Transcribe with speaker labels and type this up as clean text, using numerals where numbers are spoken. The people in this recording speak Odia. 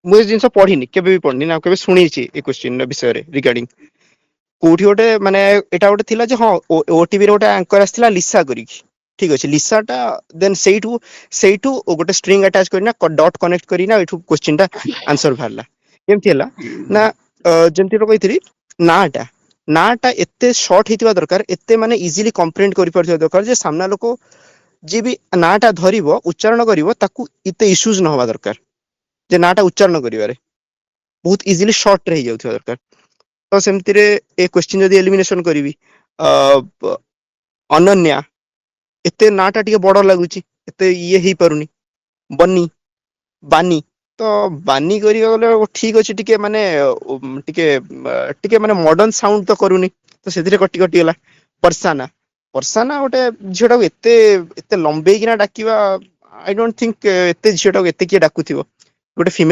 Speaker 1: ମୁଁ ଏ ଜିନିଷ ପଢିନି, କେବେ ବି ପଢିନି ନା କେବେ ଶୁଣିଛି ଏ କ୍ୱେଶ୍ଚିନ୍ ବିଷୟରେ ରିଗାର୍ଡିଂ କୋଉଠି ଗୋଟେ ମାନେ ଏଟା ଗୋଟେ ଥିଲା ଯେ ହଁ ଓଟିଭି ରେ ଗୋଟେ ଆଙ୍କର ଆସିଥିଲା ଲିସା କରିକି, ଠିକ ଅଛି ଲିସାଟା ଦେନ୍ ସେଇଠୁ ସେଇଠୁ ଗୋଟେ ଷ୍ଟ୍ରିଙ୍ଗ ଆଟାଚ କରିନା ଡଟ କନେକ୍ଟ କରିନା ଏଇଠୁ କ୍ୱେଶ୍ଚିନ୍ ଟା ଆନ୍ସର ବାହାରିଲା। କେମିତି ହେଲା ନା ଯେମିତି କହିଥିଲି ନାଟା ନାଟା ଏତେ ସର୍ଟ ହେଇଥିବା ଦରକାର, ଏତେ ମାନେ ଇଜିଲି କମ୍ପ୍ରେହେଣ୍ଡ କରିପାରୁଥିବା ଦରକାର ଯେ ସାମ୍ନା ଲୋକ ଯିଏ ବି ନାଟା ଧରିବ ଉଚ୍ଚାରଣ କରିବ ତାକୁ ଏତେ ଇସ୍ୟୁଜ ନ ହବା ଦରକାର, ଯେ ନାଟା ଉଚ୍ଚାରଣ କରିବାରେ ବହୁତ ଇଜିଲି ସର୍ଟ ରେ ହେଇଯାଉଥିବା ଦରକାର। ତ ସେମିତିରେ ଏ କ୍ୱେଶ୍ଚିନ୍ ଯଦି ଏଲିମିନେସନ କରିବି ଅନନ୍ୟା ଏତେ ନା ଟା ଟିକେ ବଡ ଲାଗୁଛି, ଏତେ ଇଏ ହେଇପାରୁନି। ବନି ବାନି ତ ବାନି କରିବାକୁ ଗଲେ ଠିକ ଅଛି ଟିକେ ମାନେ ଟିକେ ଟିକେ ମାନେ ମଡର୍ଣ ସାଉଣ୍ଡ ତ କରୁନି, ତ ସେଥିରେ କଟି କଟିଗଲା। ବର୍ଷାନା ବର୍ଷାନା ଗୋଟେ ଝିଅଟାକୁ ଏତେ ଏତେ ଲମ୍ବେଇକିନା ଡାକିବା ଆଇ ଡୋଣ୍ଟ ଥିଙ୍କ ଏତେ ଝିଅଟାକୁ ଏତେ କିଏ ଡାକୁଥିବ ଗୋଟେ ଫିମେଲ